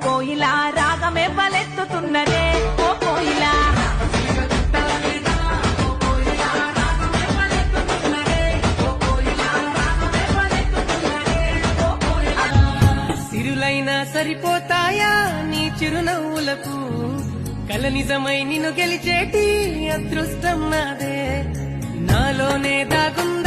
కోయిలా రాగమే బలెత్తుతున్నదే ఓ కోయిలా సిరులైనా సరిపోతాయా నీ చిరునవ్వులకు కల నిజమై నిన్ను గెలిచేటి అదృష్టం నాదే నాలోనే దాగుంది